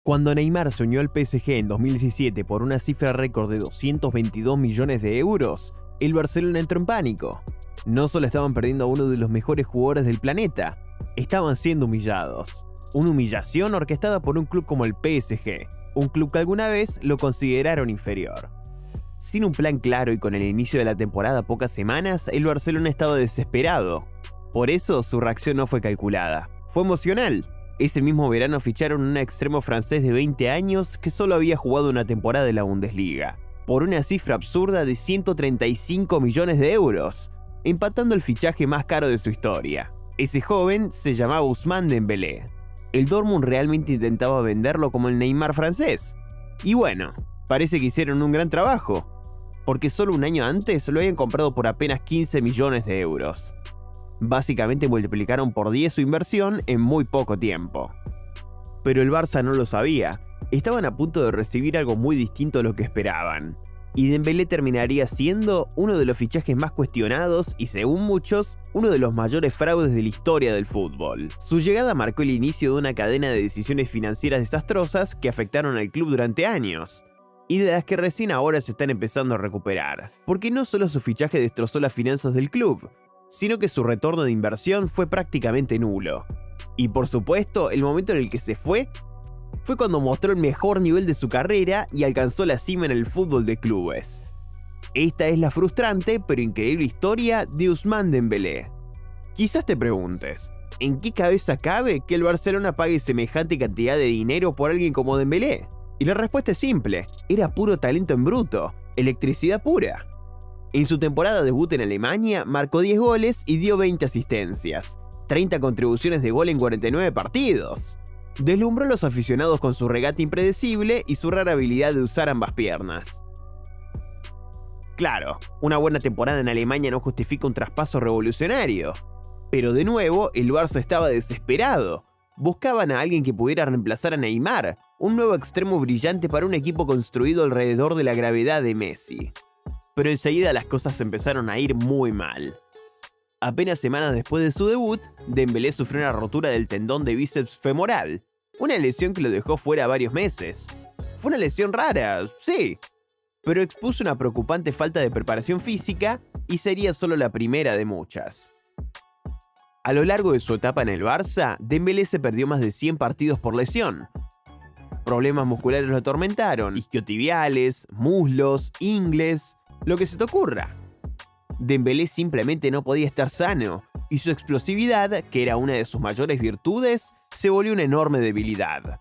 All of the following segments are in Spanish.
Cuando Neymar se unió al PSG en 2017 por una cifra récord de 222 millones de euros, el Barcelona entró en pánico. No solo estaban perdiendo a uno de los mejores jugadores del planeta, estaban siendo humillados. Una humillación orquestada por un club como el PSG, un club que alguna vez lo consideraron inferior. Sin un plan claro y con el inicio de la temporada a pocas semanas, el Barcelona estaba desesperado. Por eso su reacción no fue calculada, fue emocional. Ese mismo verano ficharon un extremo francés de 20 años que solo había jugado una temporada de la Bundesliga, por una cifra absurda de 135 millones de euros, empatando el fichaje más caro de su historia. Ese joven se llamaba Ousmane Dembélé. El Dortmund realmente intentaba venderlo como el Neymar francés. Y bueno, parece que hicieron un gran trabajo, porque solo un año antes lo habían comprado por apenas 15 millones de euros. Básicamente multiplicaron por 10 su inversión en muy poco tiempo. Pero el Barça no lo sabía, estaban a punto de recibir algo muy distinto a lo que esperaban. Y Dembélé terminaría siendo uno de los fichajes más cuestionados y, según muchos, uno de los mayores fraudes de la historia del fútbol. Su llegada marcó el inicio de una cadena de decisiones financieras desastrosas que afectaron al club durante años, y de las que recién ahora se están empezando a recuperar. Porque no solo su fichaje destrozó las finanzas del club, sino que su retorno de inversión fue prácticamente nulo. Y por supuesto, el momento en el que se fue cuando mostró el mejor nivel de su carrera y alcanzó la cima en el fútbol de clubes. Esta es la frustrante pero increíble historia de Ousmane Dembélé. Quizás te preguntes, ¿en qué cabeza cabe que el Barcelona pague semejante cantidad de dinero por alguien como Dembélé? Y la respuesta es simple, era puro talento en bruto, electricidad pura. En su temporada debut en Alemania, marcó 10 goles y dio 20 asistencias, 30 contribuciones de gol en 49 partidos. Deslumbró a los aficionados con su regate impredecible y su rara habilidad de usar ambas piernas. Claro, una buena temporada en Alemania no justifica un traspaso revolucionario. Pero de nuevo, el Barça estaba desesperado. Buscaban a alguien que pudiera reemplazar a Neymar, un nuevo extremo brillante para un equipo construido alrededor de la gravedad de Messi. Pero enseguida las cosas empezaron a ir muy mal. Apenas semanas después de su debut, Dembélé sufrió una rotura del tendón de bíceps femoral, una lesión que lo dejó fuera varios meses. Fue una lesión rara, sí, pero expuso una preocupante falta de preparación física y sería solo la primera de muchas. A lo largo de su etapa en el Barça, Dembélé se perdió más de 100 partidos por lesión. Problemas musculares lo atormentaron, isquiotibiales, muslos, ingles, lo que se te ocurra. Dembélé simplemente no podía estar sano, y su explosividad, que era una de sus mayores virtudes, se volvió una enorme debilidad.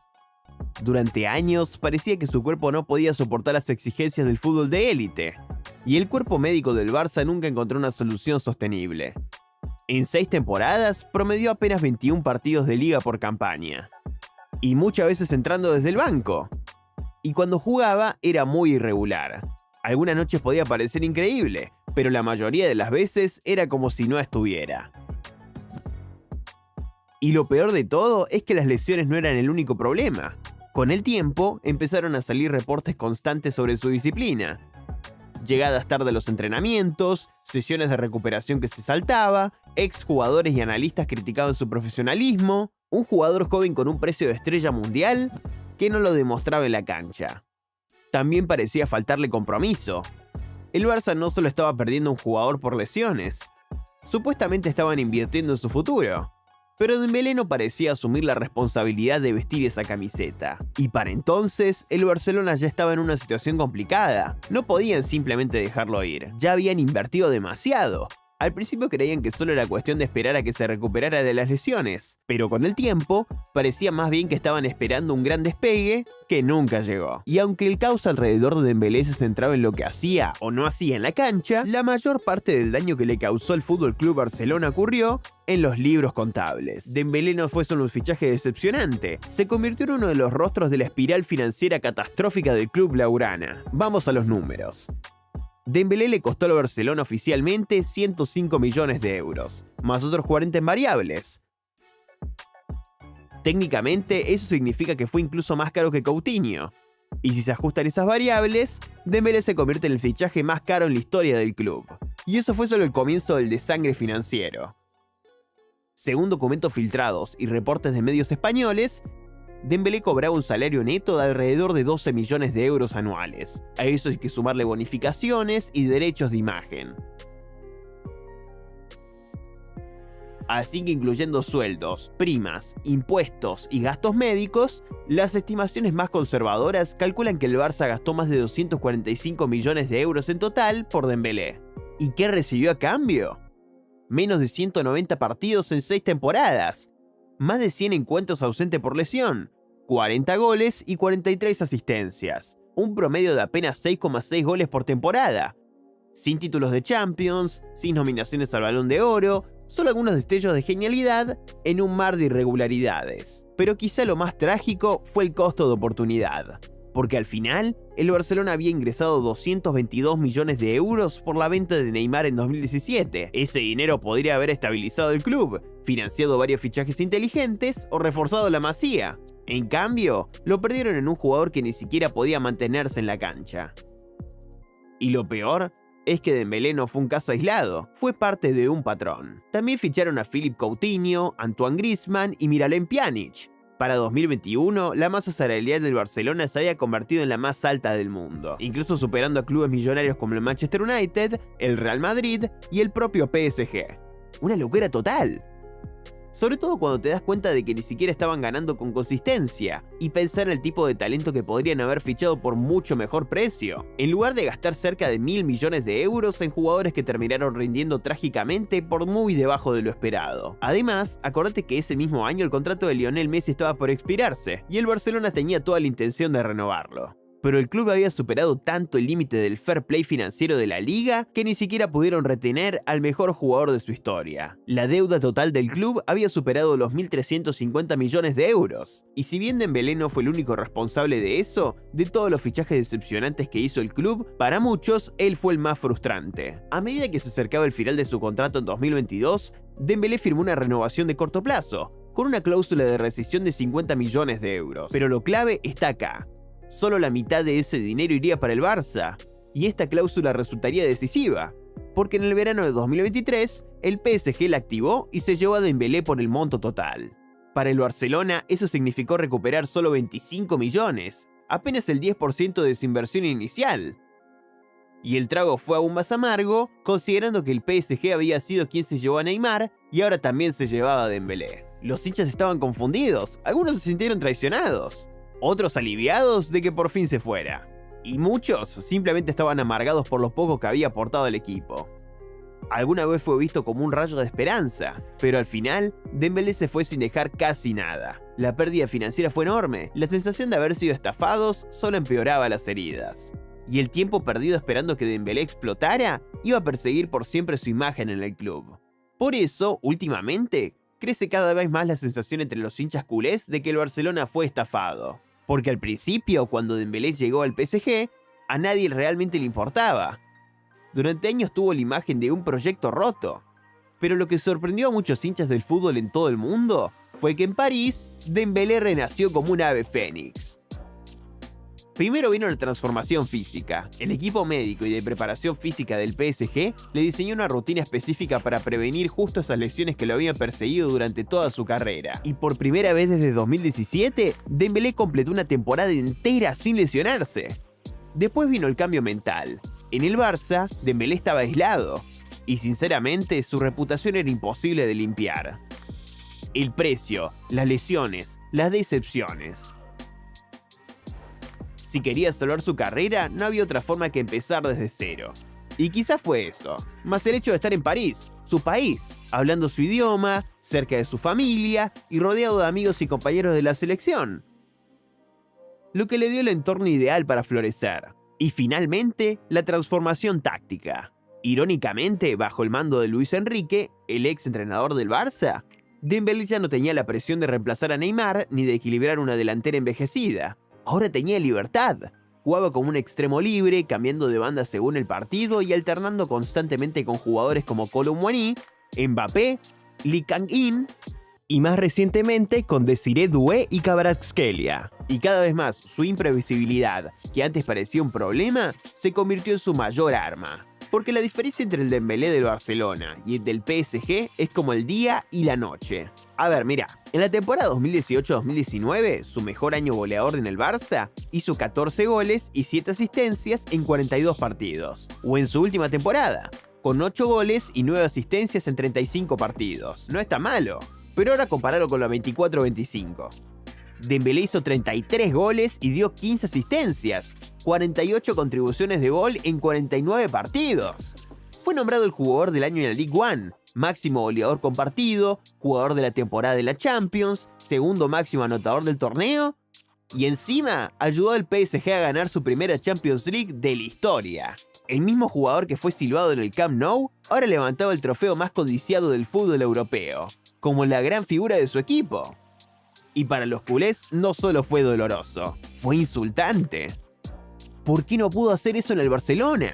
Durante años parecía que su cuerpo no podía soportar las exigencias del fútbol de élite, y el cuerpo médico del Barça nunca encontró una solución sostenible. En 6 temporadas promedió apenas 21 partidos de liga por campaña, y muchas veces entrando desde el banco. Y cuando jugaba era muy irregular. Algunas noches podía parecer increíble, pero la mayoría de las veces era como si no estuviera. Y lo peor de todo es que las lesiones no eran el único problema. Con el tiempo empezaron a salir reportes constantes sobre su disciplina. Llegadas tarde a los entrenamientos, sesiones de recuperación que se saltaba, exjugadores y analistas criticaban su profesionalismo, un jugador joven con un precio de estrella mundial que no lo demostraba en la cancha. También parecía faltarle compromiso. El Barça no solo estaba perdiendo un jugador por lesiones, supuestamente estaban invirtiendo en su futuro. Pero Dembélé no parecía asumir la responsabilidad de vestir esa camiseta. Y para entonces, el Barcelona ya estaba en una situación complicada. No podían simplemente dejarlo ir, ya habían invertido demasiado. Al principio creían que solo era cuestión de esperar a que se recuperara de las lesiones, pero con el tiempo, parecía más bien que estaban esperando un gran despegue que nunca llegó. Y aunque el caos alrededor de Dembélé se centraba en lo que hacía o no hacía en la cancha, la mayor parte del daño que le causó el FC Barcelona ocurrió en los libros contables. Dembélé no fue solo un fichaje decepcionante, se convirtió en uno de los rostros de la espiral financiera catastrófica del club blaugrana. Vamos a los números. Dembélé le costó al Barcelona oficialmente 105 millones de euros, más otros 40 en variables. Técnicamente, eso significa que fue incluso más caro que Coutinho. Y si se ajustan esas variables, Dembélé se convierte en el fichaje más caro en la historia del club. Y eso fue solo el comienzo del desangre financiero. Según documentos filtrados y reportes de medios españoles, Dembélé cobraba un salario neto de alrededor de 12 millones de euros anuales. A eso hay que sumarle bonificaciones y derechos de imagen. Así que incluyendo sueldos, primas, impuestos y gastos médicos, las estimaciones más conservadoras calculan que el Barça gastó más de 245 millones de euros en total por Dembélé. ¿Y qué recibió a cambio? Menos de 190 partidos en 6 temporadas, más de 100 encuentros ausente por lesión, 40 goles y 43 asistencias, un promedio de apenas 6,6 goles por temporada, sin títulos de Champions, sin nominaciones al Balón de Oro, solo algunos destellos de genialidad en un mar de irregularidades. Pero quizá lo más trágico fue el costo de oportunidad, porque al final el Barcelona había ingresado 222 millones de euros por la venta de Neymar en 2017. Ese dinero podría haber estabilizado el club, financiado varios fichajes inteligentes o reforzado la masía. En cambio, lo perdieron en un jugador que ni siquiera podía mantenerse en la cancha. Y lo peor es que Dembélé no fue un caso aislado, fue parte de un patrón. También ficharon a Philippe Coutinho, Antoine Griezmann y Miralem Pjanic. Para 2021, la masa salarial del Barcelona se había convertido en la más alta del mundo, incluso superando a clubes millonarios como el Manchester United, el Real Madrid y el propio PSG. Una locura total. Sobre todo cuando te das cuenta de que ni siquiera estaban ganando con consistencia, y pensar en el tipo de talento que podrían haber fichado por mucho mejor precio, en lugar de gastar cerca de 1.000 millones de euros en jugadores que terminaron rindiendo trágicamente por muy debajo de lo esperado. Además, acordate que ese mismo año el contrato de Lionel Messi estaba por expirarse, y el Barcelona tenía toda la intención de renovarlo. Pero el club había superado tanto el límite del fair play financiero de la liga que ni siquiera pudieron retener al mejor jugador de su historia. La deuda total del club había superado los 1.350 millones de euros. Y si bien Dembélé no fue el único responsable de eso, de todos los fichajes decepcionantes que hizo el club, para muchos él fue el más frustrante. A medida que se acercaba el final de su contrato en 2022, Dembélé firmó una renovación de corto plazo, con una cláusula de rescisión de 50 millones de euros. Pero lo clave está acá. Solo la mitad de ese dinero iría para el Barça, y esta cláusula resultaría decisiva, porque en el verano de 2023, el PSG la activó y se llevó a Dembélé por el monto total. Para el Barcelona, eso significó recuperar solo 25 millones, apenas el 10% de su inversión inicial. Y el trago fue aún más amargo, considerando que el PSG había sido quien se llevó a Neymar y ahora también se llevaba a Dembélé. Los hinchas estaban confundidos, algunos se sintieron traicionados, otros aliviados de que por fin se fuera, y muchos simplemente estaban amargados por lo poco que había aportado al equipo. Alguna vez fue visto como un rayo de esperanza, pero al final, Dembélé se fue sin dejar casi nada. La pérdida financiera fue enorme, la sensación de haber sido estafados solo empeoraba las heridas. Y el tiempo perdido esperando que Dembélé explotara iba a perseguir por siempre su imagen en el club. Por eso, últimamente, crece cada vez más la sensación entre los hinchas culés de que el Barcelona fue estafado. Porque al principio, cuando Dembélé llegó al PSG, a nadie realmente le importaba. Durante años tuvo la imagen de un proyecto roto. Pero lo que sorprendió a muchos hinchas del fútbol en todo el mundo fue que en París, Dembélé renació como un ave fénix. Primero vino la transformación física. El equipo médico y de preparación física del PSG le diseñó una rutina específica para prevenir justo esas lesiones que lo habían perseguido durante toda su carrera. Y por primera vez desde 2017, Dembélé completó una temporada entera sin lesionarse. Después vino el cambio mental. En el Barça, Dembélé estaba aislado, y sinceramente su reputación era imposible de limpiar. El precio, las lesiones, las decepciones. Si quería salvar su carrera, no había otra forma que empezar desde cero. Y quizás fue eso, más el hecho de estar en París, su país, hablando su idioma, cerca de su familia y rodeado de amigos y compañeros de la selección. Lo que le dio el entorno ideal para florecer. Y finalmente, la transformación táctica. Irónicamente, bajo el mando de Luis Enrique, el ex entrenador del Barça, Dembélé ya no tenía la presión de reemplazar a Neymar ni de equilibrar una delantera envejecida. Ahora tenía libertad. Jugaba como un extremo libre, cambiando de banda según el partido y alternando constantemente con jugadores como Kolo Muani, Mbappé, Lee Kang-in y más recientemente con Desiré Doué y Kvaratskhelia. Y cada vez más su imprevisibilidad, que antes parecía un problema, se convirtió en su mayor arma. Porque la diferencia entre el Dembélé del Barcelona y el del PSG es como el día y la noche. A ver, mira, en la temporada 2018-2019, su mejor año goleador en el Barça, hizo 14 goles y 7 asistencias en 42 partidos. O en su última temporada, con 8 goles y 9 asistencias en 35 partidos. No está malo, pero ahora compararlo con la 24-25. Dembélé hizo 33 goles y dio 15 asistencias, 48 contribuciones de gol en 49 partidos. Fue nombrado el jugador del año en la Ligue 1, máximo goleador compartido, jugador de la temporada de la Champions, segundo máximo anotador del torneo, y encima ayudó al PSG a ganar su primera Champions League de la historia. El mismo jugador que fue silbado en el Camp Nou, ahora levantaba el trofeo más codiciado del fútbol europeo, como la gran figura de su equipo. Y para los culés no solo fue doloroso, fue insultante. ¿Por qué no pudo hacer eso en el Barcelona?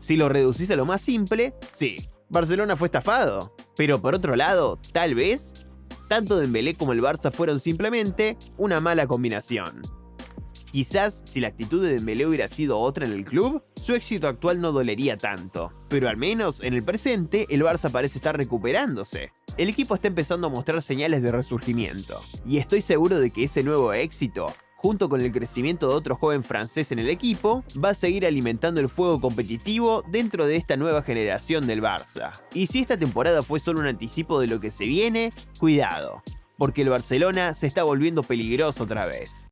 Si lo reducís a lo más simple, sí, Barcelona fue estafado. Pero por otro lado, tal vez, tanto Dembélé como el Barça fueron simplemente una mala combinación. Quizás si la actitud de Dembélé hubiera sido otra en el club, su éxito actual no dolería tanto. Pero al menos en el presente, el Barça parece estar recuperándose. El equipo está empezando a mostrar señales de resurgimiento. Y estoy seguro de que ese nuevo éxito, junto con el crecimiento de otro joven francés en el equipo, va a seguir alimentando el fuego competitivo dentro de esta nueva generación del Barça. Y si esta temporada fue solo un anticipo de lo que se viene, cuidado, porque el Barcelona se está volviendo peligroso otra vez.